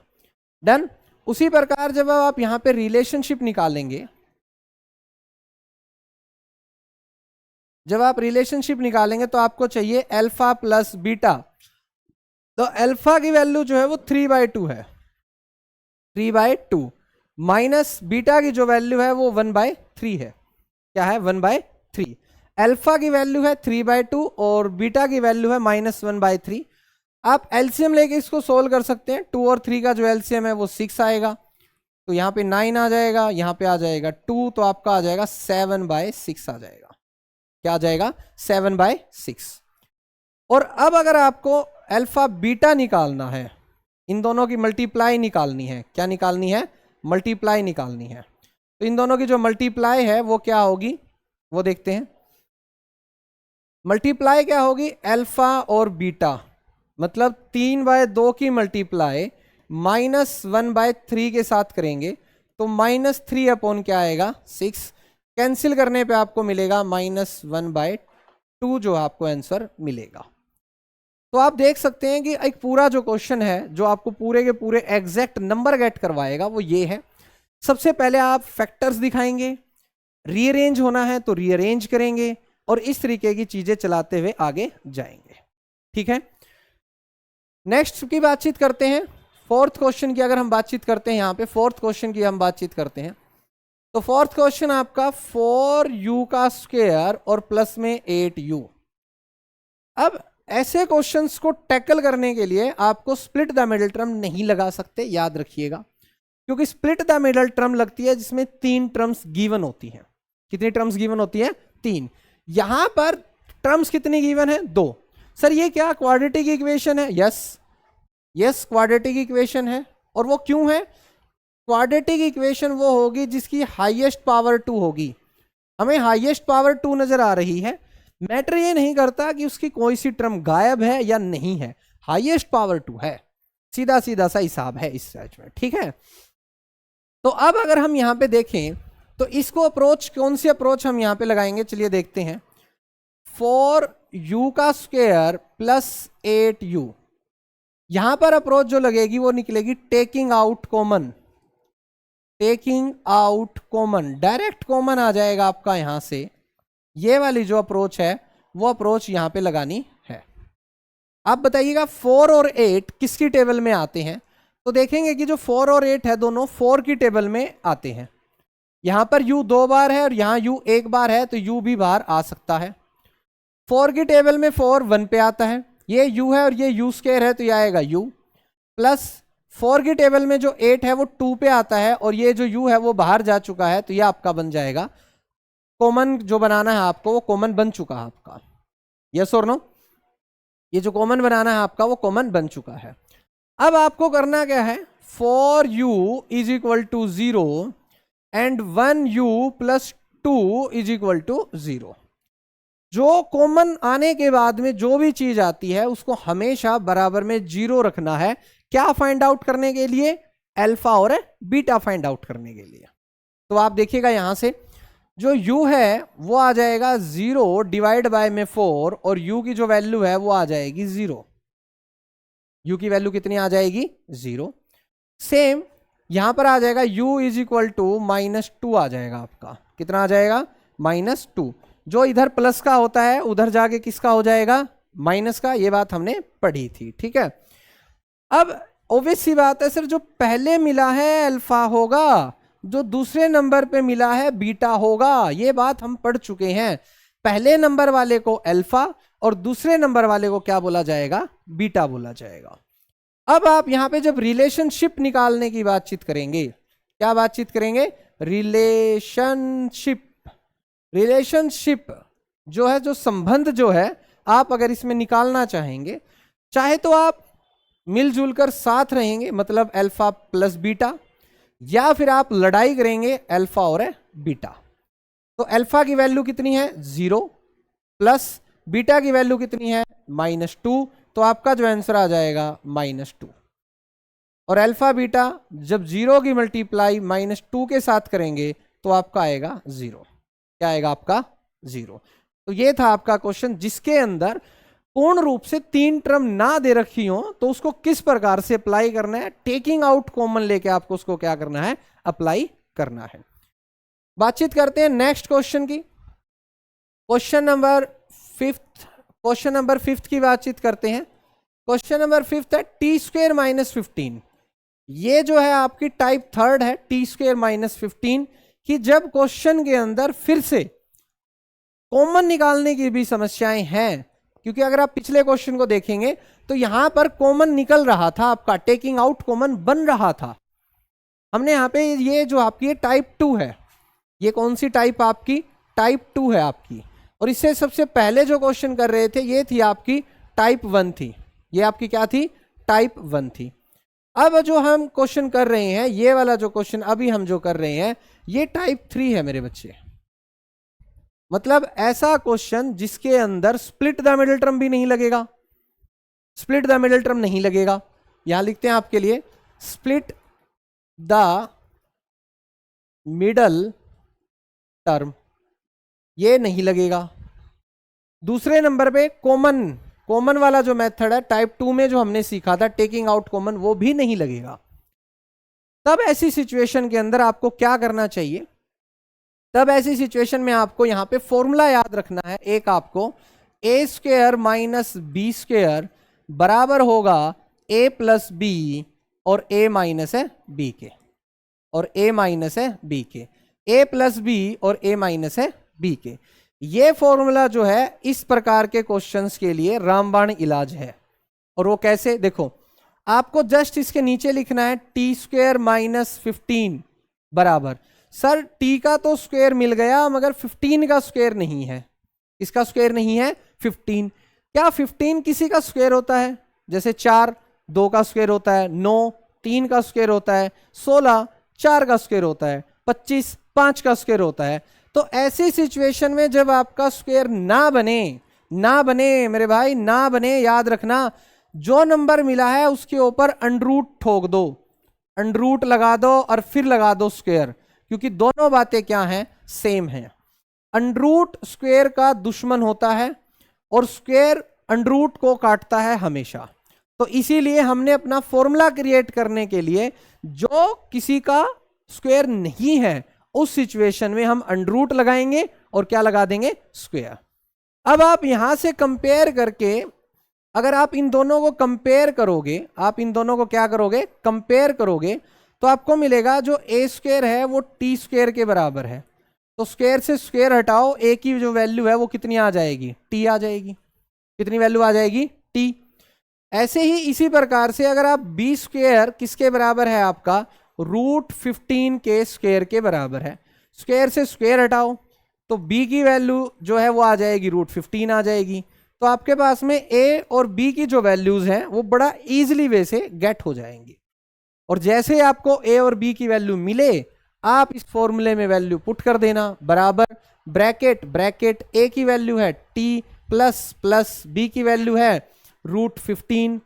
डन। उसी प्रकार जब आप यहां पे रिलेशनशिप निकालेंगे, जब आप रिलेशनशिप निकालेंगे तो आपको चाहिए अल्फा प्लस बीटा। तो अल्फा की वैल्यू जो है वो 3/2 है, 3/2, माइनस बीटा की जो वैल्यू है वो 1/3 है। क्या है? 1/3। अल्फा की वैल्यू है 3/2 और बीटा की वैल्यू है -1/3। आप एलसीएम लेके इसको सोल्व कर सकते हैं। 2 और 3 का जो एलसीएम है वो 6 आएगा, तो यहाँ पे 9 आ जाएगा, यहाँ पे आ जाएगा 2, तो आपका आ जाएगा 7/6 आ जाएगा। क्या आ जाएगा? 7/6। और अब अगर आपको अल्फा बीटा निकालना है, इन दोनों की मल्टीप्लाई निकालनी है। क्या निकालनी है? मल्टीप्लाई निकालनी है। तो इन दोनों की जो मल्टीप्लाई है वो क्या होगी, वो देखते हैं। मल्टीप्लाई क्या होगी? अल्फा और बीटा, मतलब 3/2 की मल्टीप्लाई -1/3 के साथ करेंगे तो -3 अपॉन क्या आएगा? 6। कैंसिल करने पे आपको मिलेगा -1/2 जो आपको आंसर मिलेगा। तो आप देख सकते हैं कि एक पूरा जो क्वेश्चन है जो आपको पूरे के पूरे एग्जैक्ट नंबर गेट करवाएगा वो ये है। सबसे पहले आप फैक्टर्स दिखाएंगे, रीअरेंज होना है तो रीअरेंज करेंगे, और इस तरीके की चीजें चलाते हुए आगे जाएंगे। ठीक है, नेक्स्ट की बातचीत करते हैं। फोर्थ क्वेश्चन की अगर हम बातचीत करते हैं, यहाँ पे फोर्थ क्वेश्चन की हम बातचीत करते हैं, तो फोर्थ क्वेश्चन आपका 4u का स्क्वायर और प्लस में 8u। अब ऐसे क्वेश्चंस को टैकल करने के लिए आपको स्प्लिट द मिडिल टर्म नहीं लगा सकते, याद रखिएगा, क्योंकि स्प्लिट द मिडिल टर्म लगती है जिसमें 3 टर्म्स गिवन होती हैं। कितनी टर्म्स गिवन होती है? 3। यहां पर टर्म्स कितनी गिवन है? 2। सर ये क्या क्वाड्रेटिक इक्वेशन है? यस क्वाड्रेटिक इक्वेशन है। और वो क्यों है? क्वाड्रेटिक इक्वेशन वो होगी जिसकी हाईएस्ट पावर 2 होगी। हमें हाईएस्ट पावर 2 नजर आ रही है, मैटर ये नहीं करता कि उसकी कोई सी टर्म गायब है या नहीं है, हाईएस्ट पावर 2 है। सीधा सीधा सा हिसाब है इस साइज में। ठीक है, तो अब अगर हम यहां पे देखें तो इसको अप्रोच, कौन सी अप्रोच हम यहां पे लगाएंगे, चलिए देखते हैं। 4u का स्क्वायर प्लस 8u, यहां पर अप्रोच जो लगेगी वो निकलेगी taking out common. Taking out common, direct common आ जाएगा आपका यहां से। ये वाली जो अप्रोच है वो अप्रोच यहां पे लगानी है। आप बताइएगा 4 और 8 किसकी टेबल में आते हैं, तो देखेंगे कि जो 4 और 8 है दोनों 4 की टेबल में आते हैं। यहां पर u 2 बार है और यहां u 1 बार है, तो u भी बाहर आ सकता है। 4 की टेबल में 4 1 पे आता है, ये u है और ये u स्क्वायर है, तो ये आएगा u प्लस 4 की टेबल में जो 8 है वो 2 पे आता है और ये जो u है वो बाहर जा चुका है, तो ये आपका बन जाएगा कॉमन। जो बनाना है आपको वो कॉमन बन चुका है आपका। यस और नो? ये जो कॉमन बनाना है आपका वो कॉमन बन चुका है। अब आपको करना क्या है? 4u is equal to 0 and 1u plus 2 is equal to 0। जो कॉमन आने के बाद में जो भी चीज आती है उसको हमेशा बराबर में 0 रखना है। क्या फाइंड आउट करने के लिए? अल्फा और बीटा फाइंड आउट करने के लिए। तो आप देखिएगा यहां से जो u है वो आ जाएगा 0 डिवाइड बाय में 4 और u की जो वैल्यू है वो आ जाएगी 0। u की वैल्यू कितनी आ जाएगी? 0। सेम यहां पर आ जाएगा u इज इक्वल टू -2 आ जाएगा आपका। कितना आ जाएगा? -2। जो इधर प्लस का होता है उधर जाके किसका हो जाएगा? माइनस का। ये बात हमने पढ़ी थी। ठीक है, अब ऑब्वियस सी बात है सर, जो पहले मिला है अल्फा होगा, जो दूसरे नंबर पे मिला है बीटा होगा। ये बात हम पढ़ चुके हैं। पहले नंबर वाले को अल्फा और दूसरे नंबर वाले को क्या बोला जाएगा? बीटा बोला जाएगा। अब आप यहां पे जब रिलेशनशिप निकालने की बातचीत करेंगे, क्या बातचीत करेंगे? रिलेशनशिप। रिलेशनशिप जो है, जो संबंध जो है, आप अगर इसमें निकालना चाहेंगे, चाहे तो आप मिलजुल कर साथ रहेंगे, मतलब अल्फा प्लस बीटा, या फिर आप लड़ाई करेंगे अल्फा और बीटा। तो अल्फा की वैल्यू कितनी है? 0 प्लस बीटा की वैल्यू कितनी है? -2। तो आपका जो आंसर आ जाएगा -2। और अल्फा बीटा जब 0 की मल्टीप्लाई -2 के साथ करेंगे तो आपका आएगा 0। क्या आएगा आपका? 0। तो ये था आपका क्वेश्चन, जिसके अंदर पूर्ण रूप से 3 टर्म ना दे रखी हो तो उसको किस प्रकार से अप्लाई करना है, टेकिंग आउट कॉमन लेके आपको उसको क्या करना है? अप्लाई करना है। बातचीत करते हैं नेक्स्ट क्वेश्चन की। क्वेश्चन नंबर 5 की बातचीत करते हैं। क्वेश्चन नंबर 5 है t² - 15। ये जो है आपकी टाइप 3 है, t² - 15 की। जब क्वेश्चन के अंदर फिर से कॉमन निकालने की भी समस्याएं हैं, क्योंकि अगर आप पिछले क्वेश्चन को देखेंगे तो यहां पर कॉमन निकल रहा था, आपका टेकिंग आउट कॉमन बन रहा था। हमने यहां पे ये जो आपकी टाइप 2 है, ये कौन सी टाइप? आपकी टाइप 2 है आपकी। और इससे सबसे पहले जो क्वेश्चन कर रहे थे ये थी आपकी टाइप 1 थी। ये आपकी क्या थी? टाइप 1 थी। अब जो हम क्वेश्चन कर रहे हैं, ये वाला जो क्वेश्चन अभी हम जो कर रहे हैं, ये टाइप 3 है मेरे बच्चे। मतलब ऐसा क्वेश्चन जिसके अंदर स्प्लिट द मिडिल टर्म भी नहीं लगेगा। स्प्लिट द मिडिल टर्म नहीं लगेगा। यहां लिखते हैं आपके लिए, स्प्लिट द मिडल टर्म, ये नहीं लगेगा। दूसरे नंबर पे कॉमन वाला जो मेथड है टाइप 2 में जो हमने सीखा था, टेकिंग आउट कॉमन, वो भी नहीं लगेगा। तब ऐसी सिचुएशन के अंदर आपको क्या करना चाहिए? तब ऐसी सिचुएशन में आपको यहां पे फॉर्मूला याद रखना है। एक आपको a² - b² बराबर होगा a + b और a - b के, और a - b के, a + b और a - b के। ये फॉर्मूला जो है इस प्रकार के क्वेश्चंस के लिए रामबाण इलाज है। और वो कैसे? देखो, आपको जस्ट इसके नीचे लिखना है t² - 15 बराबर, सर t का तो स्क्वायर मिल गया मगर 15 का स्क्वायर नहीं है। इसका स्क्वायर नहीं है 15। क्या 15 किसी का स्क्वायर होता है? जैसे 4 2 का स्क्वायर होता है, 9 3 का स्क्वायर होता है, 16 4 का स्क्वायर होता है, 25 5 का स्क्वायर होता है। तो ऐसी सिचुएशन में जब आपका स्क्वायर ना बने मेरे भाई, ना बने, याद रखना, जो नंबर मिला है उसके ऊपर अंडरूट ठोक दो, अंडरूट लगा दो और फिर लगा दो स्क्वायर, क्योंकि दोनों बातें क्या हैं? सेम हैं। अंडरूट स्क्वायर का दुश्मन होता है और स्क्वायर अंडरूट को काटता है हमेशा। तो इसीलिए हमने अपना फॉर्मूला क्रिएट करने के लिए जो किसी का स्क्वायर नहीं है उस सिचुएशन में हम अंडरूट लगाएंगे और क्या लगा देंगे? स्क्वायर। अब आप यहां से कंपेयर करके, अगर आप इन दोनों को कंपेयर करोगे, आप इन दोनों को क्या करोगे? कंपेयर करोगे, तो आपको मिलेगा जो a² है वो t² के बराबर है। तो स्क्वायर से स्क्वायर हटाओ, a की जो वैल्यू है वो कितनी आ जाएगी? t आ जाएगी। कितनी वैल्यू आ जाएगी? t। ऐसे ही इसी प्रकार से अगर आप b² किसके बराबर है? आपका √15 के स्क्वायर के बराबर है। स्क्वायर से स्क्वायर हटाओ तो b की वैल्यू जो है वो आ जाएगी √15 आ जाएगी। तो आपके पास में a और b की जो वैल्यूज हैं वो बड़ा इजीली वे से गेट हो जाएंगी। और जैसे आपको a और b की वैल्यू मिले, आप इस फॉर्मूले में वैल्यू पुट कर देना, बराबर ब्रैकेट a की वैल्यू है t प्लस b की वैल्यू है √15,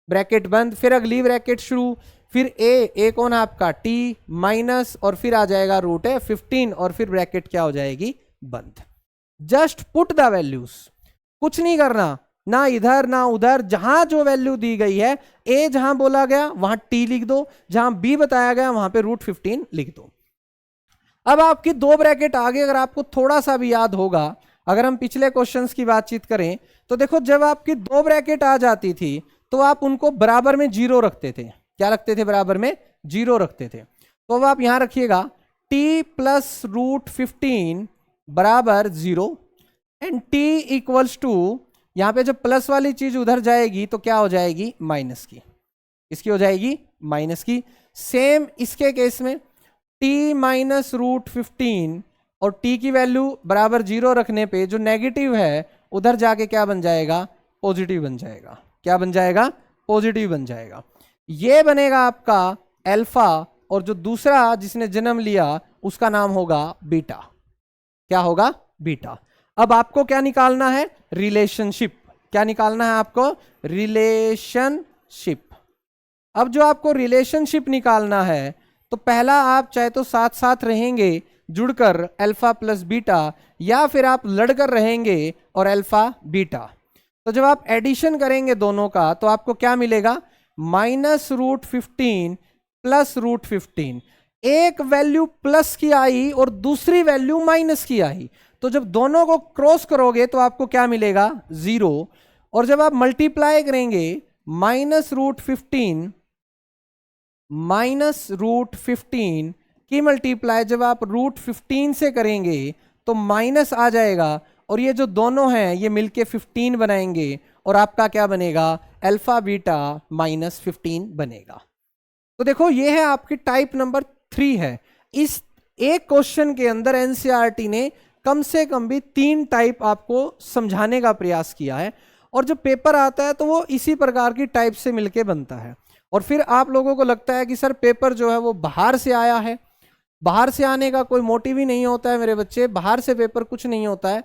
ब्रैकेट बंद, फिर अगली ब्रैकेट शुरू, फिर a कौन है आपका? t माइनस, और फिर आ जाएगा √15 और फिर ब्रैकेट क्या हो जाएगी? बंद। जस्ट पुट द वैल्यूज, कुछ नहीं करना, ना इधर ना उधर, जहां जो वैल्यू दी गई है, a जहां बोला गया वहां t लिख दो, जहां b बताया गया वहां पे √15 लिख दो। अब आपकी 2 ब्रैकेट आगे अगर आपको थोड़ा सा भी याद होगा, अगर हम पिछले क्वेश्चंस की बातचीत करें तो देखो, जब आपकी 2 ब्रैकेट आ जाती थी तो आप उनको बराबर में 0 रखते थे। क्या रखते थे? बराबर में 0 रखते थे। तो अब आप यहां रखिएगा t + √15 बराबर 0 एंड t इक्वल्स टू, यहां पे जब प्लस वाली चीज उधर जाएगी तो क्या हो जाएगी? माइनस की। इसकी हो जाएगी माइनस की। सेम इसके केस में t माइनस रूट 15 और t की वैल्यू बराबर 0 रखने पे जो नेगेटिव है उधर जाके क्या बन जाएगा, पॉजिटिव बन जाएगा। क्या बन जाएगा, पॉजिटिव बन जाएगा। ये बनेगा आपका अल्फा और जो दूसरा जिसने जन्म लिया उसका नाम होगा बीटा। क्या होगा, बीटा। अब आपको क्या निकालना है, रिलेशनशिप। क्या निकालना है आपको, रिलेशनशिप। अब जो आपको रिलेशनशिप निकालना है तो पहला आप चाहे तो साथ साथ रहेंगे जुड़कर अल्फा प्लस बीटा, या फिर आप लड़कर रहेंगे और अल्फा बीटा। तो जब आप एडिशन करेंगे दोनों का तो आपको क्या मिलेगा, माइनस रूट 15 प्लस रूट 15। एक वैल्यू प्लस की आई और दूसरी वैल्यू माइनस की आई, तो जब दोनों को क्रॉस करोगे तो आपको क्या मिलेगा, 0। और जब आप मल्टीप्लाई करेंगे माइनस रूट 15 की मल्टीप्लाई जब आप रूट 15 से करेंगे तो माइनस आ जाएगा, और ये जो दोनों हैं ये मिलके 15 बनाएंगे और आपका क्या बनेगा, अल्फा बीटा माइनस 15 बनेगा। तो देखो ये है आपकी टाइप नंबर 3 है। इस एक क्वेश्चन के अंदर एनसीईआरटी ने कम से कम भी 3 टाइप आपको समझाने का प्रयास किया है, और जब पेपर आता है तो वो इसी प्रकार की टाइप से मिलके बनता है। और फिर आप लोगों को लगता है कि सर पेपर जो है वो बाहर से आया है। बाहर से आने का कोई मोटिव ही नहीं होता है मेरे बच्चे, बाहर से पेपर कुछ नहीं होता है।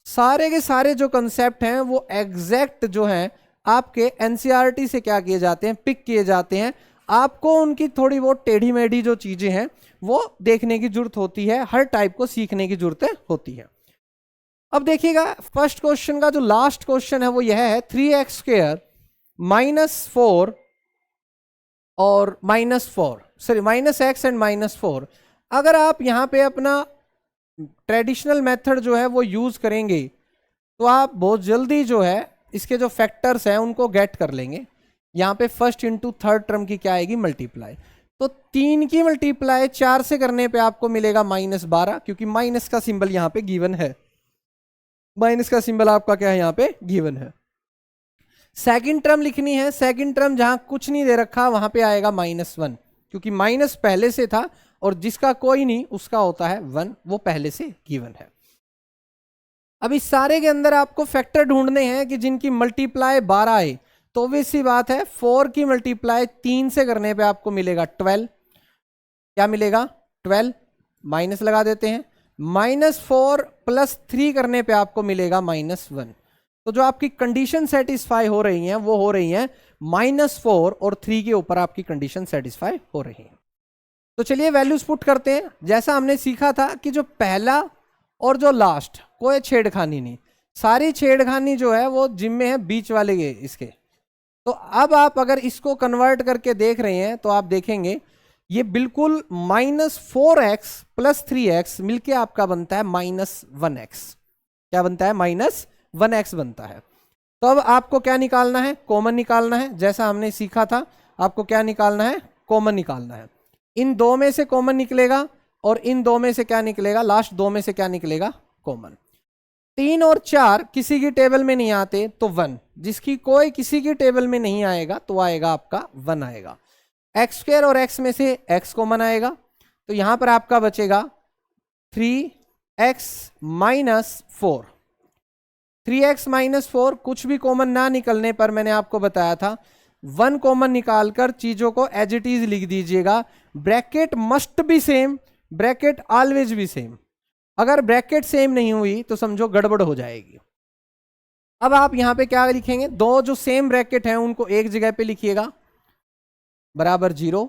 सारे के सारे जो कंसेप्ट हैं वो एग्जैक्ट जो हैं आपके एनसीईआरटी से क्या किए जाते हैं, पिक किए जाते हैं। आपको उनकी थोड़ी बहुत टेढ़ी मेढ़ी जो चीजें हैं वो देखने की जरूरत होती है, हर टाइप को सीखने की जरूरत होती है। अब देखिएगा फर्स्ट क्वेश्चन का जो लास्ट क्वेश्चन है वो यह है, 3x² माइनस 4 और माइनस x एंड माइनस 4। अगर आप यहाँ पे अपना ट्रेडिशनल मेथड जो है वो यूज करेंगे तो आप बहुत जल्दी जो है इसके जो फैक्टर्स हैं उनको गेट कर लेंगे। यहाँ पे फर्स्ट इंटू थर्ड टर्म की क्या आएगी, मल्टीप्लाई। तो 3 की मल्टीप्लाई 4 से करने पे आपको मिलेगा -12, क्योंकि माइनस का सिंबल यहाँ पे गिवन है। माइनस का सिंबल आपका क्या है, यहाँ पे गिवन है। सेकंड टर्म लिखनी है, सेकंड टर्म जहां कुछ नहीं दे रखा वहां पे आएगा -1, क्योंकि माइनस पहले से था और जिसका कोई नहीं उसका होता है 1, वो पहले से गिवन है। अब इस सारे के अंदर आपको फैक्टर ढूंढने हैं कि जिनकी मल्टीप्लाई 12 आए। तो ऑब्वियस सी बात है 4 की मल्टीप्लाई 3 से करने पे आपको मिलेगा 12। क्या मिलेगा, 12। माइनस लगा देते हैं, -4 प्लस 3 करने पे आपको मिलेगा -1। तो जो आपकी कंडीशन सेटिस्फाई हो रही हैं वो हो रही हैं -4 और 3 के ऊपर आपकी कंडीशन सेटिस्फाई हो रही है। तो चलिए वैल्यूज पुट करते हैं। जैसा हमने सीखा था कि जो पहला और जो लास्ट कोई छेड़खानी नहीं, सारी छेड़खानी जो है वो जिम्मे है बीच वाले के इसके। तो अब आप अगर इसको कन्वर्ट करके देख रहे हैं तो आप देखेंगे ये बिल्कुल -4x प्लस 3x मिलके आपका बनता है -1x। क्या बनता है, -1x बनता है। तो अब आपको क्या निकालना है, कॉमन निकालना है। जैसा हमने सीखा था आपको क्या निकालना है, कॉमन निकालना है। इन दो में से कॉमन निकलेगा और इन दो में से क्या निकलेगा, लास्ट दो में से क्या निकलेगा, कॉमन। 3 और 4 किसी की टेबल में नहीं आते तो 1, जिसकी कोई किसी की टेबल में नहीं आएगा तो आएगा आपका 1 आएगा। x² और x में से x कॉमन आएगा तो यहां पर आपका बचेगा 3x माइनस 4। 3x माइनस 4 कुछ भी कॉमन ना निकलने पर मैंने आपको बताया था 1 कॉमन निकालकर चीजों को एज इट इज लिख दीजिएगा। Bracket must be same, bracket always be same. अगर ब्रैकेट सेम नहीं हुई तो समझो गड़बड़ हो जाएगी। अब आप यहां पे क्या लिखेंगे, दो जो सेम ब्रैकेट हैं उनको एक जगह पे लिखिएगा बराबर 0,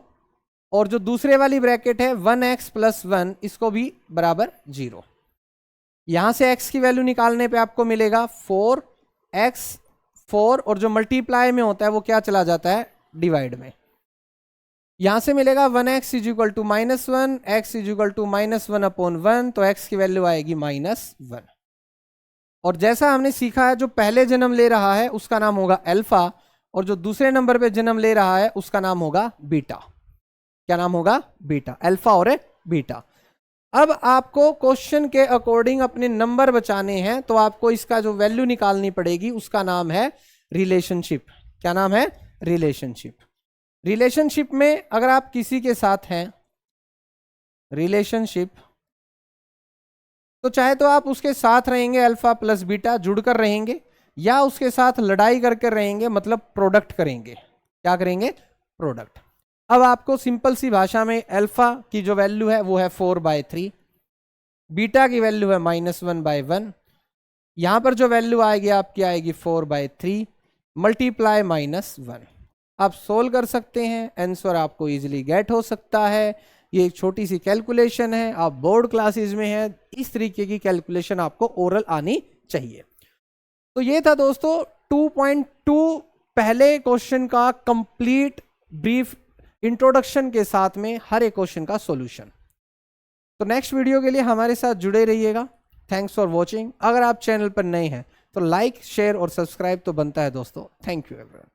और जो दूसरे वाली ब्रैकेट है 1x प्लस 1 इसको भी बराबर 0। यहां से x की वैल्यू निकालने पे आपको मिलेगा 4x 4, और जो मल्टीप्लाई में होता है वो क्या चला जाता है, डिवाइड में। यहां से मिलेगा 1x is equal to -1, x is equal to -1/1, तो x की वैल्यू आएगी -1। और जैसा हमने सीखा है जो पहले जन्म ले रहा है उसका नाम होगा अल्फा, और जो दूसरे नंबर पे जन्म ले रहा है उसका नाम होगा बीटा। क्या नाम होगा, बीटा। अल्फा और बीटा। अब आपको क्वेश्चन के अकॉर्डिंग अपने नंबर बचाने हैं तो आपको इसका जो वैल्यू निकालनी पड़ेगी उसका नाम है रिलेशनशिप। क्या नाम है, रिलेशनशिप। रिलेशनशिप में अगर आप किसी के साथ हैं, रिलेशनशिप, तो चाहे तो आप उसके साथ रहेंगे अल्फा प्लस बीटा जुड़कर रहेंगे, या उसके साथ लड़ाई करके रहेंगे, मतलब प्रोडक्ट करेंगे। क्या करेंगे? प्रोडक्ट। अब आपको सिंपल सी भाषा में अल्फा की जो वैल्यू है वो है 4/3, बीटा की वैल्यू है -1/1, यहां पर जो वैल्यू आएगी आपकी आएगी 4/3 मल्टीप्लाई -1। आप सोल्व कर सकते हैं, आंसर आपको इजीली गेट हो सकता है। ये एक छोटी सी कैलकुलेशन है, आप बोर्ड क्लासेस में हैं, इस तरीके की कैलकुलेशन आपको ओरल आनी चाहिए। तो ये था दोस्तों 2.2 पहले क्वेश्चन का कंप्लीट ब्रीफ इंट्रोडक्शन के साथ में हर एक क्वेश्चन का सॉल्यूशन। तो नेक्स्ट वीडियो के लिए हमारे साथ जुड़े रहिएगा। Thanks for watching. अगर आप चैनल पर नए हैं तो लाइक शेयर और सब्सक्राइब तो बनता है दोस्तों। Thank you everyone.